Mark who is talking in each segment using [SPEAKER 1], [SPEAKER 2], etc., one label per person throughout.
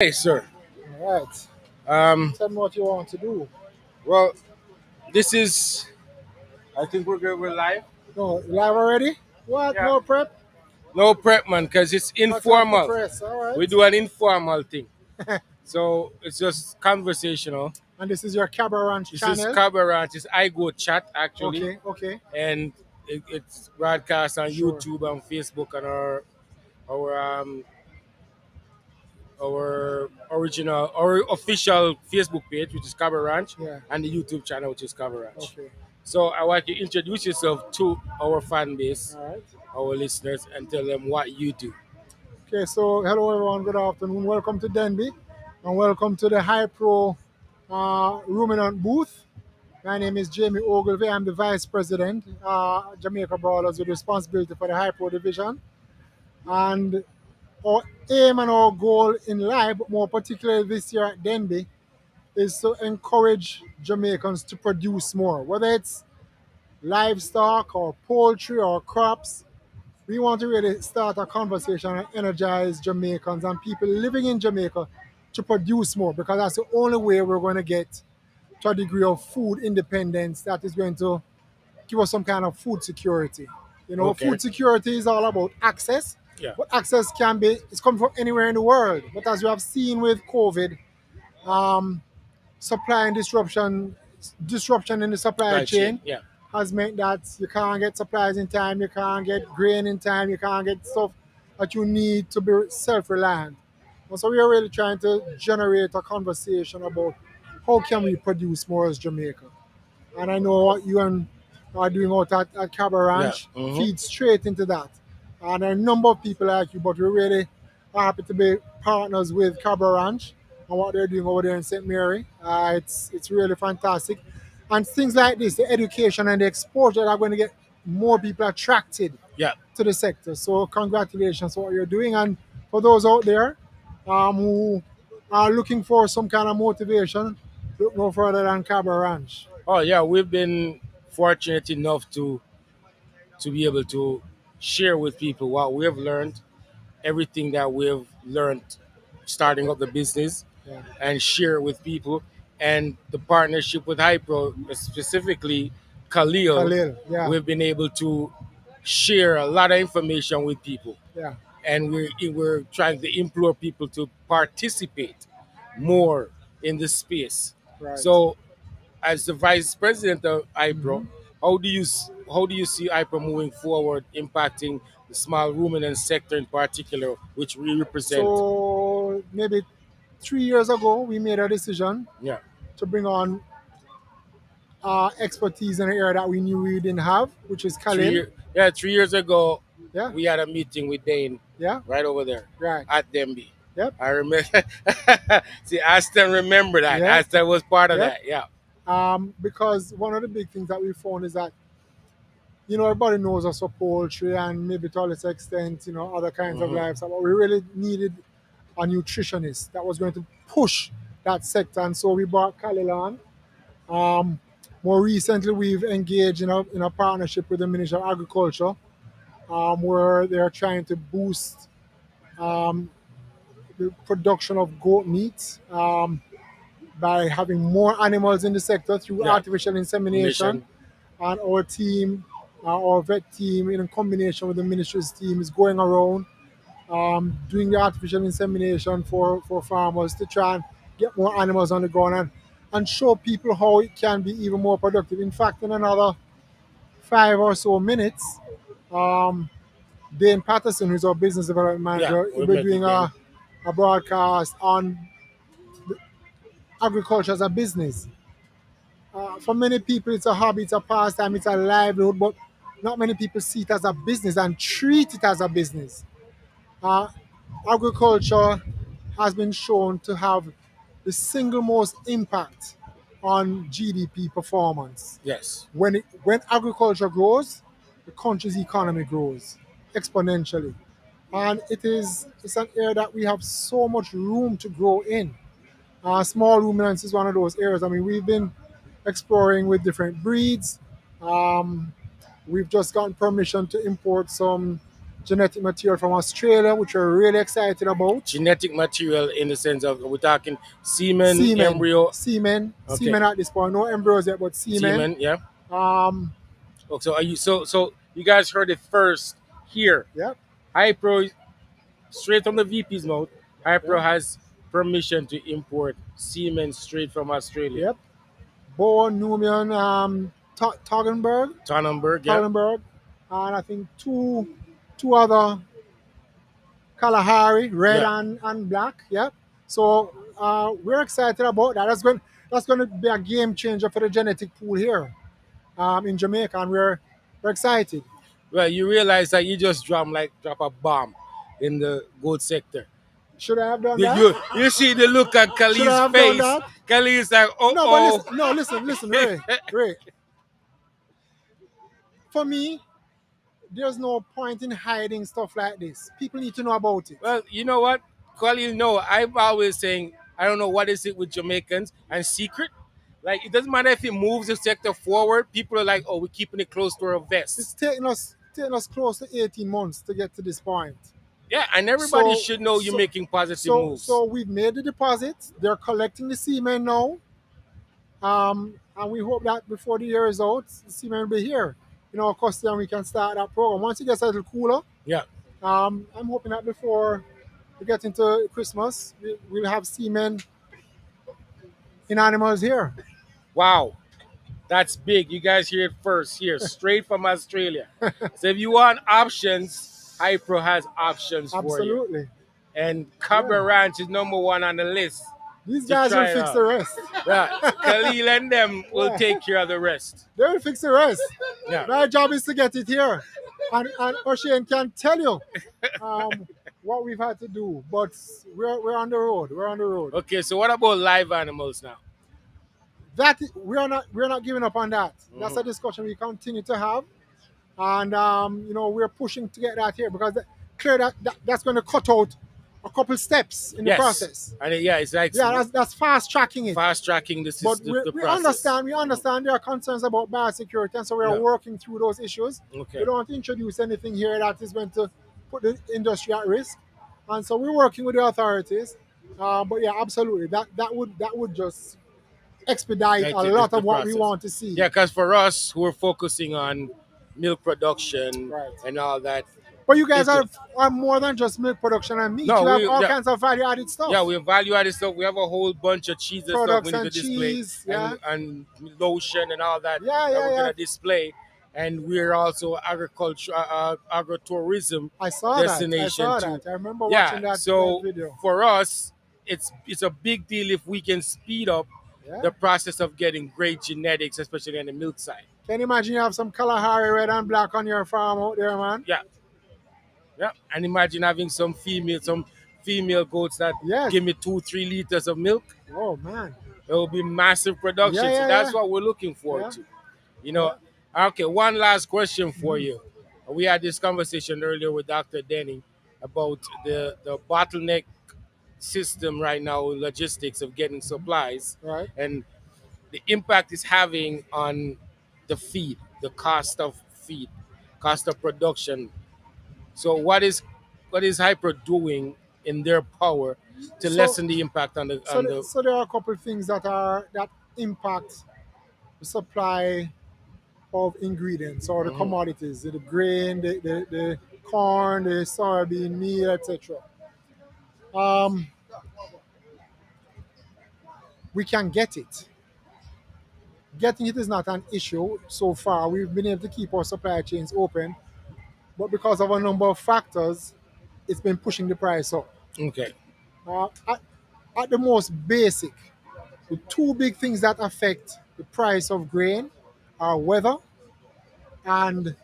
[SPEAKER 1] Hey, sir.
[SPEAKER 2] All right.
[SPEAKER 1] Um,
[SPEAKER 2] Tell me what you want to do.
[SPEAKER 1] well, this is. I think we're good. We're live.
[SPEAKER 2] No, live already? What?
[SPEAKER 1] Yeah.
[SPEAKER 2] No prep?
[SPEAKER 1] No prep, man, because it's
[SPEAKER 2] No time to
[SPEAKER 1] informal.
[SPEAKER 2] press. All
[SPEAKER 1] We
[SPEAKER 2] right.
[SPEAKER 1] do an informal thing, so it's just conversational.
[SPEAKER 2] And this is your Cabra Ranch
[SPEAKER 1] This is
[SPEAKER 2] channel?
[SPEAKER 1] Cabaret. It's iGoat chat actually,
[SPEAKER 2] Okay, okay.
[SPEAKER 1] and it's broadcast on
[SPEAKER 2] Sure.
[SPEAKER 1] YouTube and Facebook and our our official Facebook page, which is Cover Ranch,
[SPEAKER 2] Yeah.
[SPEAKER 1] and the YouTube channel, which is Cover Ranch.
[SPEAKER 2] Okay.
[SPEAKER 1] So I want you to introduce yourself to our fan base,
[SPEAKER 2] All right.
[SPEAKER 1] our listeners, and tell them what you do.
[SPEAKER 2] Okay, so hello everyone. Good afternoon. Welcome to Denbigh and welcome to the HiPro Ruminant booth. My name is Jamie Ogilvy. I'm the Vice President, Jamaica Brawlers, with responsibility for the HiPro division. And our aim and our goal in life, more particularly this year at Denbigh, is to encourage Jamaicans to produce more, whether it's livestock or poultry or crops. We want to really start a conversation and energize Jamaicans and people living in Jamaica to produce more, because that's the only way we're going to get to a degree of food independence that is going to give us some kind of food security. You know,
[SPEAKER 1] Okay.
[SPEAKER 2] food security is all about access,
[SPEAKER 1] Yeah.
[SPEAKER 2] but access can be, it's come from anywhere in the world. But as you have seen with COVID, um, supply and disruption in the supply
[SPEAKER 1] Supply chain.
[SPEAKER 2] chain
[SPEAKER 1] Yeah.
[SPEAKER 2] has meant that you can't get supplies in time, you can't get grain in time, you can't get stuff that you need to be self-reliant. And so we are really trying to generate a conversation about how can we produce more as Jamaica. And I know what you and are doing out at Cabra
[SPEAKER 1] Yeah.
[SPEAKER 2] Ranch
[SPEAKER 1] Mm-hmm.
[SPEAKER 2] feeds straight into that. And there are a number of people like you, but we really are happy to be partners with Cabra Ranch and what they're doing over there in St. Mary. It's really fantastic. And things like this, the education and the exposure, are going to get more people attracted
[SPEAKER 1] Yeah.
[SPEAKER 2] to the sector. So congratulations for what you're doing. And for those out there who are looking for some kind of motivation, look no further than Cabra Ranch.
[SPEAKER 1] Oh yeah. We've been fortunate enough to be able to share with people what we have learned, everything that we've learned starting up the business,
[SPEAKER 2] Yeah.
[SPEAKER 1] and share it with people. And the partnership with HiPro, specifically Khalil,
[SPEAKER 2] Khalil, yeah,
[SPEAKER 1] we've been able to share a lot of information with people.
[SPEAKER 2] yeah,
[SPEAKER 1] And we're trying to implore people to participate more in this space.
[SPEAKER 2] right.
[SPEAKER 1] So, as the vice president of
[SPEAKER 2] Hmm.
[SPEAKER 1] HiPro, how do you see HiPro moving forward, impacting the small ruminant sector in particular, which we represent?
[SPEAKER 2] So maybe 3 years ago, we made a decision
[SPEAKER 1] Yeah.
[SPEAKER 2] to bring on expertise in an area that we knew we didn't have, which is
[SPEAKER 1] three
[SPEAKER 2] Khalil.
[SPEAKER 1] year, yeah, 3 years ago,
[SPEAKER 2] Yeah,
[SPEAKER 1] we had a meeting with Dane
[SPEAKER 2] yeah,
[SPEAKER 1] right over there
[SPEAKER 2] right.
[SPEAKER 1] at Denbigh.
[SPEAKER 2] Yep,
[SPEAKER 1] I remember. See, I still remember that.
[SPEAKER 2] yep,
[SPEAKER 1] I still was part of
[SPEAKER 2] yep.
[SPEAKER 1] that. Yeah.
[SPEAKER 2] Because one of the big things that we found is that, everybody knows us for poultry and maybe to a lesser extent, other kinds of
[SPEAKER 1] Hmm.
[SPEAKER 2] livestock, but we really needed a nutritionist that was going to push that sector. And so we brought Khalil on. Um, More recently, we've engaged in a partnership with the Ministry of Agriculture, where they're trying to boost um, the production of goat meat by having more animals in the sector through
[SPEAKER 1] Yeah.
[SPEAKER 2] artificial insemination.
[SPEAKER 1] Mission.
[SPEAKER 2] And our team, our vet team, in combination with the ministry's team, is going around doing the artificial insemination for farmers to try and get more animals on the ground and show people how it can be even more productive. In fact, in another 5 or so minutes, um, Dane Patterson, who's our business development
[SPEAKER 1] Yeah.
[SPEAKER 2] manager,
[SPEAKER 1] We
[SPEAKER 2] will be
[SPEAKER 1] met
[SPEAKER 2] doing
[SPEAKER 1] with them.
[SPEAKER 2] a broadcast on agriculture as a business. For many people, it's a hobby, it's a pastime, it's a livelihood, but not many people see it as a business and treat it as a business. Uh, Agriculture has been shown to have the single most impact on GDP performance.
[SPEAKER 1] Yes.
[SPEAKER 2] When agriculture grows, the country's economy grows exponentially. And it's an area that we have so much room to grow in. Small ruminants is one of those areas. I mean, we've been exploring with different breeds. Um, we've just gotten permission to import some genetic material from Australia, which we're really excited about.
[SPEAKER 1] Genetic material in the sense of we're talking semen,
[SPEAKER 2] Semen,
[SPEAKER 1] embryo. Okay,
[SPEAKER 2] semen at this point. No embryos yet, but semen.
[SPEAKER 1] semen. Yeah.
[SPEAKER 2] Um,
[SPEAKER 1] Oh, so are you so you guys heard it first here.
[SPEAKER 2] yep,
[SPEAKER 1] HiPro straight from the VP's mouth. HiPro
[SPEAKER 2] yep,
[SPEAKER 1] has permission to import semen straight from Australia.
[SPEAKER 2] yep. Boa, Numian, Toggenberg,
[SPEAKER 1] Tannenberg, yeah.
[SPEAKER 2] Toggenberg, and I think two other Kalahari, red
[SPEAKER 1] Yeah.
[SPEAKER 2] and black. Yep. So we're excited about that. That's going to be a game changer for the genetic pool here in Jamaica, and we're excited.
[SPEAKER 1] Well, you realize that you just drop a bomb in the gold sector.
[SPEAKER 2] Should I have done
[SPEAKER 1] You,
[SPEAKER 2] that?
[SPEAKER 1] you see the look on
[SPEAKER 2] Should I
[SPEAKER 1] Khalil's
[SPEAKER 2] have done
[SPEAKER 1] face.
[SPEAKER 2] that?
[SPEAKER 1] Khalil's like, oh
[SPEAKER 2] No, but
[SPEAKER 1] oh.
[SPEAKER 2] listen, no, listen, Ray. For me, there's no point in hiding stuff like this. People need to know about it.
[SPEAKER 1] Well, you know what, Khalil? No, I'm always saying I don't know what is it with Jamaicans and secret. Like it doesn't matter if it moves the sector forward. People are like, oh, we're keeping it close to our vest.
[SPEAKER 2] It's taking us close to 18 months to get to this point.
[SPEAKER 1] Yeah, and everybody
[SPEAKER 2] So
[SPEAKER 1] should know you're
[SPEAKER 2] so
[SPEAKER 1] making positive
[SPEAKER 2] so
[SPEAKER 1] moves.
[SPEAKER 2] so we've made the deposit. They're collecting the semen now. And we hope that before the year is out, the semen will be here. Of course, then we can start that program. Once it gets a little cooler,
[SPEAKER 1] Yeah.
[SPEAKER 2] I'm hoping that before we get into Christmas, we'll have semen in animals here.
[SPEAKER 1] Wow. That's big. You guys hear it first here, straight from Australia. So if you want options, HiPro has options for you.
[SPEAKER 2] Absolutely.
[SPEAKER 1] And Cobra
[SPEAKER 2] Yeah.
[SPEAKER 1] Ranch is number one on the list
[SPEAKER 2] These
[SPEAKER 1] to
[SPEAKER 2] guys will
[SPEAKER 1] try it
[SPEAKER 2] fix the
[SPEAKER 1] out.
[SPEAKER 2] rest.
[SPEAKER 1] Yeah, Khalil and them will
[SPEAKER 2] Yeah.
[SPEAKER 1] take care of the rest.
[SPEAKER 2] They will fix the rest.
[SPEAKER 1] Yeah.
[SPEAKER 2] My job is to get it here. And O'Shane can tell you what we've had to do. But we're on the road. We're on the road.
[SPEAKER 1] Okay, so what about live animals now?
[SPEAKER 2] That we're not giving up on that. That's a
[SPEAKER 1] Mhm.
[SPEAKER 2] discussion we continue to have. And we're pushing to get that here because clear that's going to cut out a couple steps in the
[SPEAKER 1] Yes.
[SPEAKER 2] process.
[SPEAKER 1] And yeah, it's like
[SPEAKER 2] Yeah, that's fast tracking it.
[SPEAKER 1] fast tracking the
[SPEAKER 2] But
[SPEAKER 1] system,
[SPEAKER 2] we,
[SPEAKER 1] the
[SPEAKER 2] we
[SPEAKER 1] process.
[SPEAKER 2] understand there are concerns about biosecurity, and so we are
[SPEAKER 1] Yeah.
[SPEAKER 2] working through those issues.
[SPEAKER 1] Okay.
[SPEAKER 2] We don't introduce anything here that is going to put the industry at risk, and so we're working with the authorities. But yeah, absolutely, that would just expedite
[SPEAKER 1] Right,
[SPEAKER 2] a
[SPEAKER 1] the
[SPEAKER 2] lot of what we
[SPEAKER 1] process.
[SPEAKER 2] want to see.
[SPEAKER 1] Yeah, because for us who are focusing on milk production
[SPEAKER 2] Right.
[SPEAKER 1] and all that,
[SPEAKER 2] But you guys
[SPEAKER 1] it,
[SPEAKER 2] are more than just milk production and meat.
[SPEAKER 1] no,
[SPEAKER 2] You have
[SPEAKER 1] we
[SPEAKER 2] all
[SPEAKER 1] yeah,
[SPEAKER 2] kinds of value added stuff.
[SPEAKER 1] yeah, we have value added stuff. We have a whole bunch of cheese and stuff we
[SPEAKER 2] Products
[SPEAKER 1] need to
[SPEAKER 2] and
[SPEAKER 1] display,
[SPEAKER 2] cheese. Yeah.
[SPEAKER 1] and lotion and all that
[SPEAKER 2] Yeah,
[SPEAKER 1] that
[SPEAKER 2] yeah,
[SPEAKER 1] we're
[SPEAKER 2] yeah.
[SPEAKER 1] gonna display. And we're also agriculture, agritourism
[SPEAKER 2] I saw that. I
[SPEAKER 1] destination
[SPEAKER 2] saw
[SPEAKER 1] too.
[SPEAKER 2] that. I remember watching
[SPEAKER 1] Yeah,
[SPEAKER 2] that
[SPEAKER 1] so
[SPEAKER 2] video.
[SPEAKER 1] for us, it's a big deal if we can speed up
[SPEAKER 2] Yeah.
[SPEAKER 1] the process of getting great genetics, especially on the milk side.
[SPEAKER 2] Can you imagine you have some Kalahari red and black on your farm out there, man?
[SPEAKER 1] Yeah, yeah. And imagine having some female goats that
[SPEAKER 2] Yes.
[SPEAKER 1] give me 2 3 liters of milk.
[SPEAKER 2] Oh man.
[SPEAKER 1] It will be massive
[SPEAKER 2] Yeah,
[SPEAKER 1] production. So
[SPEAKER 2] yeah,
[SPEAKER 1] that's
[SPEAKER 2] yeah.
[SPEAKER 1] what we're looking forward
[SPEAKER 2] Yeah.
[SPEAKER 1] to. You know, okay, one last question for you. We had this conversation earlier with Dr. Denny about the bottleneck system right now in logistics of getting supplies
[SPEAKER 2] Right.
[SPEAKER 1] and the impact it's having on the feed, the cost of feed, cost of production. So what is Hyper doing in their power to
[SPEAKER 2] So
[SPEAKER 1] lessen the impact on the
[SPEAKER 2] so
[SPEAKER 1] on
[SPEAKER 2] the,
[SPEAKER 1] the
[SPEAKER 2] so there are a couple of things that impact the supply of ingredients or the
[SPEAKER 1] Mhm.
[SPEAKER 2] commodities, the grain, the corn, the soybean meal, etc. Um, we can get it. Getting it is not an issue so far. We've been able to keep our supply chains open, but because of a number of factors, it's been pushing the price up.
[SPEAKER 1] Okay.
[SPEAKER 2] At the most basic, the two big things that affect the price of grain are weather and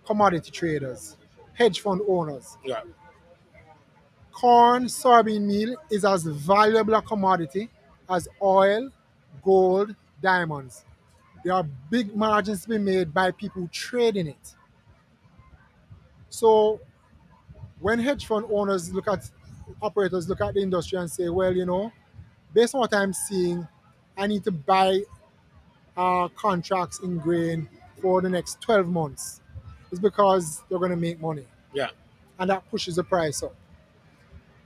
[SPEAKER 2] commodity traders, hedge fund owners.
[SPEAKER 1] Yeah.
[SPEAKER 2] Corn, soybean meal is as valuable a commodity as oil, gold, diamonds. There are big margins to be made by people trading it. So when hedge fund owners operators look at the industry and say, well, based on what I'm seeing, I need to buy contracts in grain for the next 12 months. It's because they're going to make money.
[SPEAKER 1] Yeah.
[SPEAKER 2] and that pushes the price up.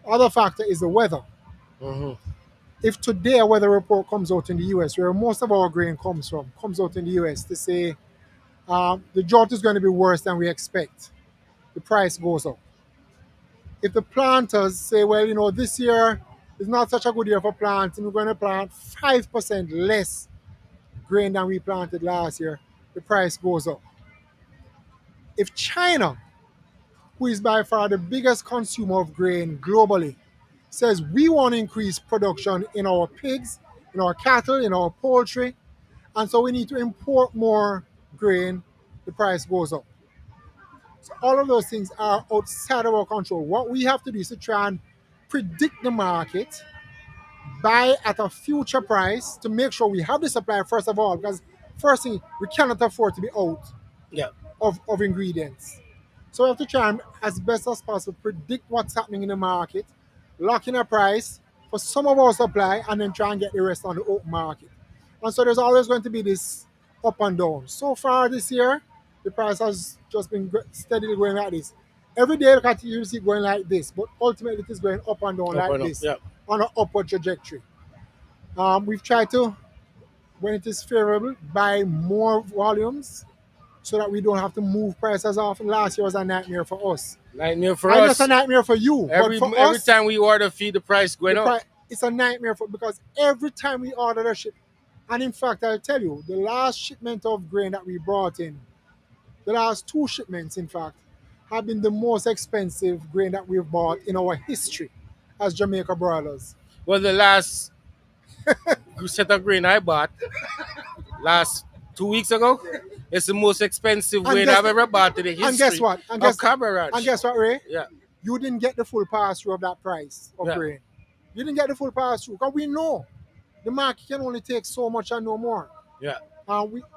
[SPEAKER 2] Other factor is the weather.
[SPEAKER 1] Hmm.
[SPEAKER 2] If today a weather report comes out in the US, where most of our grain comes from, comes out in the US to say the drought is going to be worse than we expect, the price goes up. If the planters say, well, this year is not such a good year for planting, we're going to plant 5% less grain than we planted last year, the price goes up. If China, who is by far the biggest consumer of grain globally, says we want to increase production in our pigs, in our cattle, in our poultry, and so we need to import more grain, the price goes up. So all of those things are outside of our control. What we have to do is to try and predict the market, buy at a future price to make sure we have the supply first of all, because first thing, we cannot afford to be out
[SPEAKER 1] Yeah.
[SPEAKER 2] of ingredients. So we have to try and, as best as possible, predict what's happening in the market, lock in a price for some of our supply, and then try and get the rest on the open market. And so there's always going to be this up and down. So far this year, the price has just been steadily going like this. Every day, look at you see it going like this, but ultimately it is going up and down
[SPEAKER 1] Up
[SPEAKER 2] like
[SPEAKER 1] and up.
[SPEAKER 2] this
[SPEAKER 1] Yeah.
[SPEAKER 2] on an upward trajectory. We've tried to, when it is favorable, buy more volumes so that we don't have to move prices off. Last year was a nightmare for us.
[SPEAKER 1] Nightmare for
[SPEAKER 2] I know it's a
[SPEAKER 1] us.
[SPEAKER 2] nightmare for you, but for
[SPEAKER 1] Every
[SPEAKER 2] us,
[SPEAKER 1] time we order feed, the price
[SPEAKER 2] the
[SPEAKER 1] going up.
[SPEAKER 2] price it's a nightmare for because every time we order a ship, and in fact, I'll tell you, the last shipment of grain that we brought in, the last two shipments, in fact, have been the most expensive grain that we've bought in our history as Jamaica Brothers.
[SPEAKER 1] Well, the last set of grain I bought last 2 weeks ago, it's the most expensive
[SPEAKER 2] And
[SPEAKER 1] grain
[SPEAKER 2] guess
[SPEAKER 1] I've ever bought in the
[SPEAKER 2] and guess
[SPEAKER 1] history
[SPEAKER 2] what?
[SPEAKER 1] of Cabo
[SPEAKER 2] And
[SPEAKER 1] Ranch.
[SPEAKER 2] guess what, Ray?
[SPEAKER 1] Yeah.
[SPEAKER 2] You didn't get the full pass through of that price of
[SPEAKER 1] Yeah.
[SPEAKER 2] grain. You didn't get the full pass through because we know the market can only take so much and no more.
[SPEAKER 1] Yeah.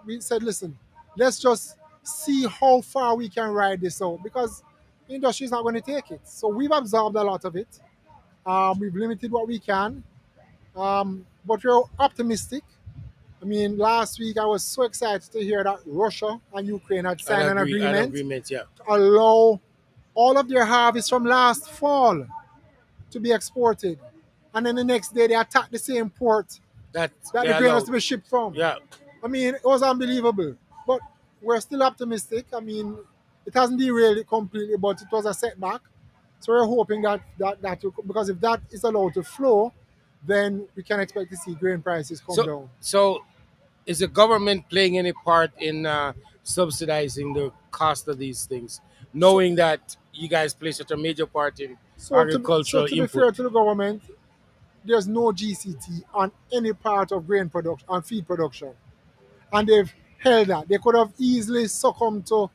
[SPEAKER 2] We said, listen, let's just see how far we can ride this out because the industry is not going to take it. So we've absorbed a lot of it. We've limited what we can, but we're optimistic. I mean, last week I was so excited to hear that Russia and Ukraine had
[SPEAKER 1] An
[SPEAKER 2] signed an
[SPEAKER 1] agree an
[SPEAKER 2] agreement
[SPEAKER 1] agreement, yeah.
[SPEAKER 2] to allow all of their harvest from last fall to be exported. And then the next day they attacked the same port
[SPEAKER 1] That
[SPEAKER 2] that
[SPEAKER 1] they
[SPEAKER 2] the grain was
[SPEAKER 1] allowed.
[SPEAKER 2] to be shipped from.
[SPEAKER 1] Yeah.
[SPEAKER 2] I mean, it was unbelievable. But we're still optimistic. I mean, it hasn't derailed it completely, but it was a setback. So we're hoping that will, because if that is allowed to flow, then we can expect to see grain prices come
[SPEAKER 1] So
[SPEAKER 2] down.
[SPEAKER 1] so is the government playing any part in subsidizing the cost of these things,
[SPEAKER 2] So,
[SPEAKER 1] knowing that you guys play such a major part in
[SPEAKER 2] so
[SPEAKER 1] agricultural
[SPEAKER 2] to be
[SPEAKER 1] input?
[SPEAKER 2] fair to the government, there's no GCT on any part of grain production and feed production, and they've held that. They could have easily succumbed to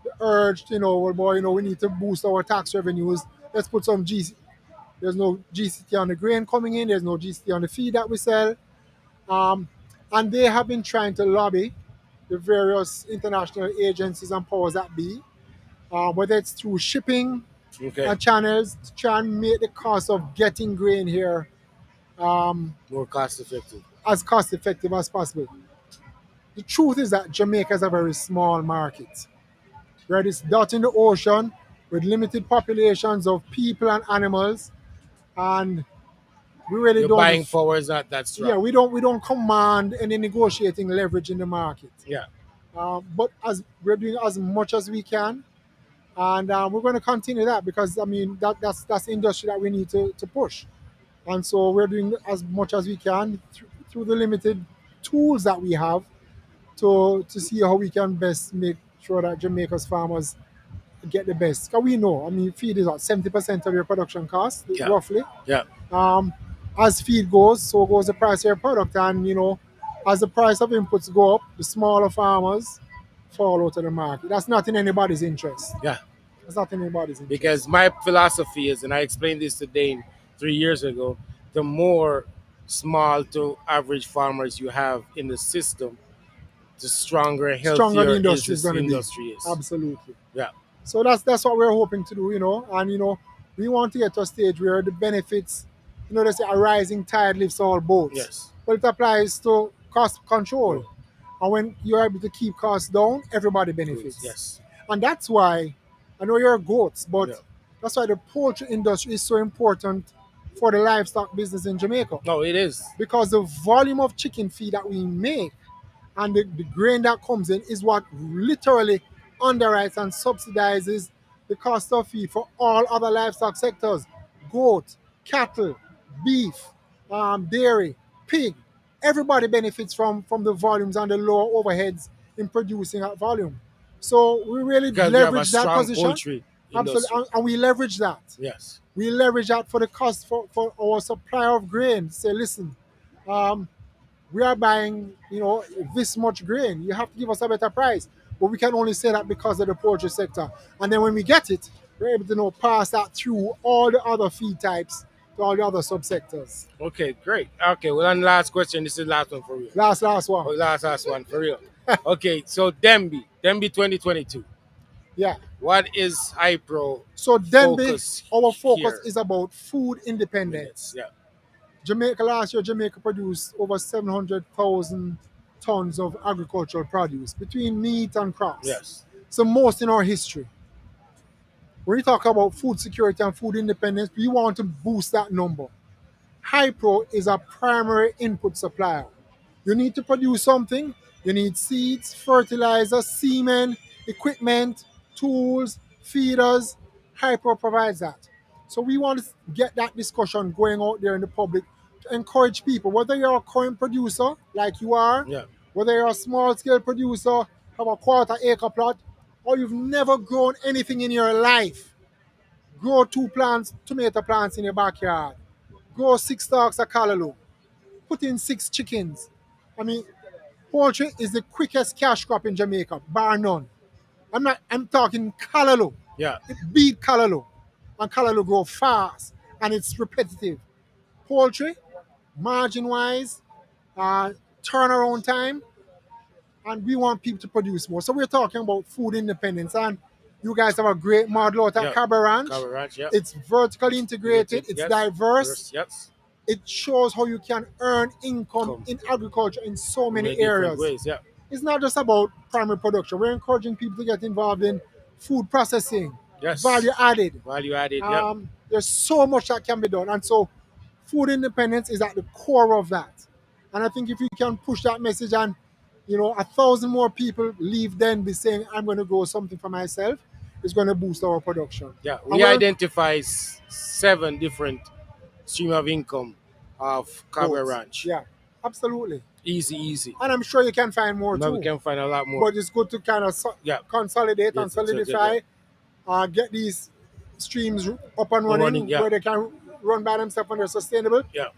[SPEAKER 2] the urge, well, boy, we need to boost our tax revenues. Let's put some GCT. There's no GCT on the grain coming in. There's no GCT on the feed that we sell. Um, and they have been trying to lobby the various international agencies and powers that be, whether it's through shipping
[SPEAKER 1] Okay.
[SPEAKER 2] channels, to try and make the cost of getting grain here um,
[SPEAKER 1] More cost effective.
[SPEAKER 2] as cost effective as possible. The truth is that Jamaica is a very small market, right? It's dot in the ocean with limited populations of people and animals, and we really
[SPEAKER 1] Your
[SPEAKER 2] don't.
[SPEAKER 1] buying power is not that
[SPEAKER 2] Yeah,
[SPEAKER 1] strong.
[SPEAKER 2] we don't command any negotiating leverage in the market.
[SPEAKER 1] Yeah.
[SPEAKER 2] But as we're doing as much as we can, and we're going to continue that because I mean that's the industry that we need to push, and so we're doing as much as we can through the limited tools that we have to see how we can best make sure that Jamaica's farmers get the best. Because we know, I mean, feed is what 70% of your production cost,
[SPEAKER 1] Yeah.
[SPEAKER 2] roughly.
[SPEAKER 1] Yeah.
[SPEAKER 2] Um, as feed goes, so goes the price of your product, and as the price of inputs go up, the smaller farmers fall out of the market. That's not in anybody's interest.
[SPEAKER 1] Yeah.
[SPEAKER 2] That's not in anybody's
[SPEAKER 1] Because
[SPEAKER 2] interest.
[SPEAKER 1] my philosophy is, and I explained this to Dane 3 years ago, the more small to average farmers you have in the system, the stronger and
[SPEAKER 2] Stronger the
[SPEAKER 1] healthier is
[SPEAKER 2] industry is
[SPEAKER 1] this
[SPEAKER 2] going to be.
[SPEAKER 1] industry is.
[SPEAKER 2] Absolutely.
[SPEAKER 1] Yeah.
[SPEAKER 2] So that's what we're hoping to do, and we want to get to a stage where the benefits, they say a rising tide lifts all boats,
[SPEAKER 1] Yes.
[SPEAKER 2] but it applies to cost control,
[SPEAKER 1] Cool.
[SPEAKER 2] and when you're able to keep costs down, everybody
[SPEAKER 1] Good.
[SPEAKER 2] benefits,
[SPEAKER 1] Yes.
[SPEAKER 2] and that's why I know you're goats,
[SPEAKER 1] Yeah.
[SPEAKER 2] but that's why the poultry industry is so important for the livestock business in Jamaica.
[SPEAKER 1] No, it is.
[SPEAKER 2] Because the volume of chicken feed that we make and the grain that comes in is what literally underwrites and subsidizes the cost of feed for all other livestock sectors: goat, cattle, beef, dairy, pig. Everybody benefits from the volumes and the lower overheads in producing that volume. So we really
[SPEAKER 1] Because we have a
[SPEAKER 2] leverage that
[SPEAKER 1] strong
[SPEAKER 2] position.
[SPEAKER 1] poultry
[SPEAKER 2] Absolutely.
[SPEAKER 1] industry.
[SPEAKER 2] And we leverage that.
[SPEAKER 1] Yes.
[SPEAKER 2] We leverage that for the cost for our supplier of grain. Say, listen, um, we are buying, this much grain. You have to give us a better price. But we can only say that because of the poultry sector. And then when we get it, we're able to pass that through all the other feed types to all the other subsectors.
[SPEAKER 1] Okay, great. Okay, well, and last question. This is the last one for real.
[SPEAKER 2] Last one.
[SPEAKER 1] Oh, last one for real. Okay, so Denbigh 2022.
[SPEAKER 2] Yeah.
[SPEAKER 1] What is HiPro
[SPEAKER 2] So Denbigh,
[SPEAKER 1] focus
[SPEAKER 2] our focus
[SPEAKER 1] here?
[SPEAKER 2] is about food
[SPEAKER 1] Minutes.
[SPEAKER 2] independence.
[SPEAKER 1] Yeah.
[SPEAKER 2] Jamaica last year, Jamaica produced over 700,000 tons of agricultural produce between meat and crops.
[SPEAKER 1] Yes.
[SPEAKER 2] It's the most in our history. When we talk about food security and food independence, we want to boost that number. HiPro is a primary input supplier. You need to produce something, you need seeds, fertilizer, semen, equipment, tools, feeders. HiPro provides that. So we want to get that discussion going out there in the public to encourage people, whether you're a current producer like you are,
[SPEAKER 1] Yeah.
[SPEAKER 2] whether you're a small scale producer, have a quarter acre plot, or you've never grown anything in your life. Grow 2 tomato plants in your backyard. Grow 6 stalks of callaloo. Put in 6 chickens. I mean, poultry is the quickest cash crop in Jamaica, bar none. I'm talking callaloo.
[SPEAKER 1] Yeah.
[SPEAKER 2] It beat callaloo. And callaloo grow fast and it's repetitive. Poultry, margin wise, turnaround time, and we want people to produce more. So we're talking about food independence, and you guys have a great model out at
[SPEAKER 1] Yeah.
[SPEAKER 2] Cabra Ranch.
[SPEAKER 1] Cover ranch. Yeah.
[SPEAKER 2] It's vertically integrated, it's
[SPEAKER 1] Yes.
[SPEAKER 2] diverse,
[SPEAKER 1] Yes.
[SPEAKER 2] it shows how you can earn income
[SPEAKER 1] Come
[SPEAKER 2] in agriculture in so
[SPEAKER 1] in
[SPEAKER 2] many
[SPEAKER 1] many different
[SPEAKER 2] areas.
[SPEAKER 1] ways. Yeah.
[SPEAKER 2] It's not just about primary production. We're encouraging people to get involved in food processing,
[SPEAKER 1] Yes.
[SPEAKER 2] value added.
[SPEAKER 1] Value added. Yep.
[SPEAKER 2] There's so much that can be done. And so food independence is at the core of that. And I think if we can push that message and 1,000 more people leave then be saying, I'm going to grow something for myself, it's going to boost our production.
[SPEAKER 1] Yeah.
[SPEAKER 2] And
[SPEAKER 1] We
[SPEAKER 2] we're
[SPEAKER 1] identify 7 different stream of income of Cabra
[SPEAKER 2] both.
[SPEAKER 1] Ranch.
[SPEAKER 2] Yeah, absolutely.
[SPEAKER 1] Easy, easy.
[SPEAKER 2] And I'm sure you can find more
[SPEAKER 1] Now we
[SPEAKER 2] too.
[SPEAKER 1] can find a lot more.
[SPEAKER 2] But it's good to kind of
[SPEAKER 1] Yeah.
[SPEAKER 2] consolidate and solidify, get these streams up and running
[SPEAKER 1] Yeah.
[SPEAKER 2] where they can run by themselves and they're sustainable,
[SPEAKER 1] Yeah.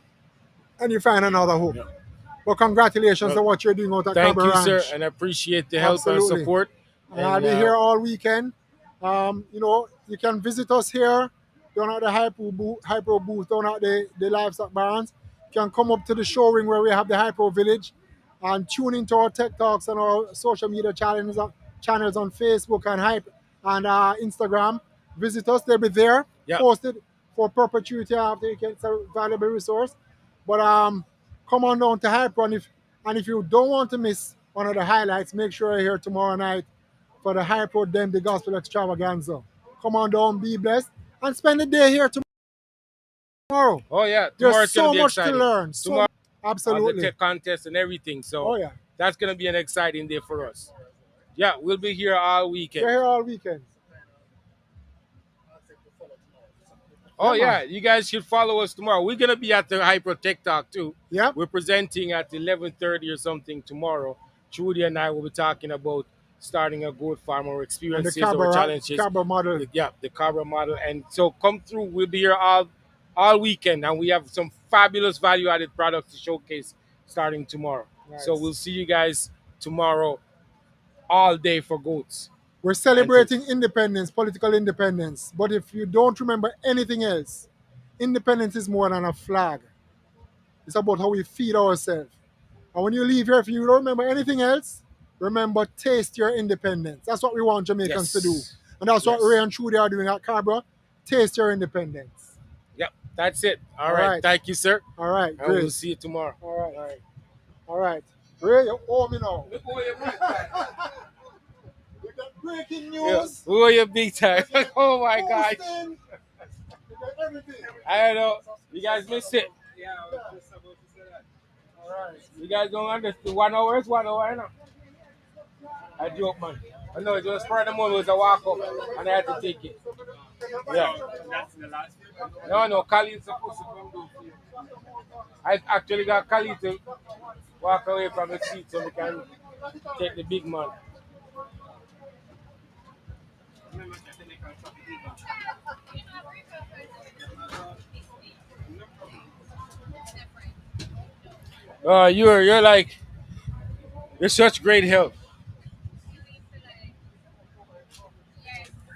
[SPEAKER 2] and you find another hope.
[SPEAKER 1] Yeah.
[SPEAKER 2] But congratulations
[SPEAKER 1] Well,
[SPEAKER 2] on what you're doing out at
[SPEAKER 1] thank
[SPEAKER 2] Cabra
[SPEAKER 1] you, sir,
[SPEAKER 2] Ranch.
[SPEAKER 1] and I appreciate the help and
[SPEAKER 2] Absolutely.
[SPEAKER 1] support.
[SPEAKER 2] And I'll be here all weekend. You can visit us here down at the HiPro booth down at the livestock barns. You can come up to the show ring where we have the HiPro village and tune into our tech talks and our social media channels on Facebook and Instagram. Visit us; they'll be there,
[SPEAKER 1] Yeah.
[SPEAKER 2] posted for perpetuity after you get a valuable resource. But come on down to HiPro, and if you don't want to miss one of the highlights, make sure you're here tomorrow night for the HiPro Denbigh Gospel Extravaganza. Come on down, be blessed, and spend the day here tomorrow.
[SPEAKER 1] Oh yeah, tomorrow
[SPEAKER 2] There's
[SPEAKER 1] it's gonna
[SPEAKER 2] so
[SPEAKER 1] be
[SPEAKER 2] much to
[SPEAKER 1] exciting.
[SPEAKER 2] learn.
[SPEAKER 1] Tomorrow, the
[SPEAKER 2] Absolutely.
[SPEAKER 1] tech contest and everything. So
[SPEAKER 2] Oh yeah,
[SPEAKER 1] that's gonna be an exciting day for us. Yeah, we'll be here all weekend.
[SPEAKER 2] we're here all weekend.
[SPEAKER 1] Oh
[SPEAKER 2] Yeah,
[SPEAKER 1] yeah,
[SPEAKER 2] man.
[SPEAKER 1] you guys should follow us tomorrow. We're gonna be at the HiPro Tech Talk too.
[SPEAKER 2] Yep.
[SPEAKER 1] We're presenting at 11:30 or something tomorrow. Trudy and I will be talking about starting a goat farm, our
[SPEAKER 2] And the
[SPEAKER 1] experiences, our challenges.
[SPEAKER 2] Cabra model.
[SPEAKER 1] Yeah, the Cabra model. And so come through. We'll be here all weekend, and we have some fabulous value-added products to showcase starting tomorrow.
[SPEAKER 2] Nice.
[SPEAKER 1] So we'll see you guys tomorrow all day for goats.
[SPEAKER 2] We're celebrating independence, political independence. But if you don't remember anything else, independence is more than a flag. It's about how we feed ourselves. And when you leave here, if you don't remember anything else, remember, taste your independence. That's what we want Jamaicans to do.
[SPEAKER 1] Yes.
[SPEAKER 2] And that's what
[SPEAKER 1] Yes.
[SPEAKER 2] Ray and Trudy are doing at Cabra. Taste your independence.
[SPEAKER 1] Yep, that's it. All
[SPEAKER 2] All
[SPEAKER 1] right.
[SPEAKER 2] right.
[SPEAKER 1] Thank you, sir.
[SPEAKER 2] All right,
[SPEAKER 1] And we'll
[SPEAKER 2] great.
[SPEAKER 1] see you tomorrow.
[SPEAKER 2] All right, all right. All right. Ray, you owe me now. You get breaking
[SPEAKER 1] Yeah.
[SPEAKER 2] news.
[SPEAKER 1] Who are you big time?
[SPEAKER 2] We got
[SPEAKER 1] Oh my gosh.
[SPEAKER 2] posting. We got everything.
[SPEAKER 1] I don't know. You guys missed it.
[SPEAKER 2] All right.
[SPEAKER 1] You guys don't understand. 1 hour is 1 hour, you know. I joke, man. I know it was Friday morning was a walk up and I had to take it. Yeah. No, no, Khalid's supposed to come do. I actually got Khalid to walk away from the seat so we can take the big man. You're like you're such great help.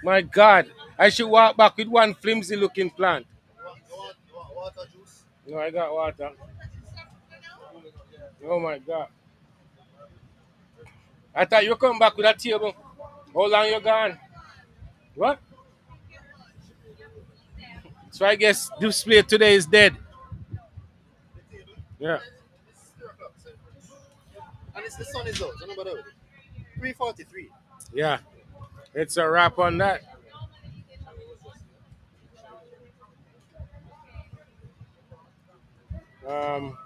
[SPEAKER 1] My God, I should walk back with one flimsy looking plant.
[SPEAKER 2] Water juice.
[SPEAKER 1] No, I got water. Oh my God, I thought you come back with a table. How long you gone? What? So I guess display today is dead. Yeah,
[SPEAKER 2] And it's the sun is out. So nobody 3:43.
[SPEAKER 1] yeah. It's a wrap on that. Um,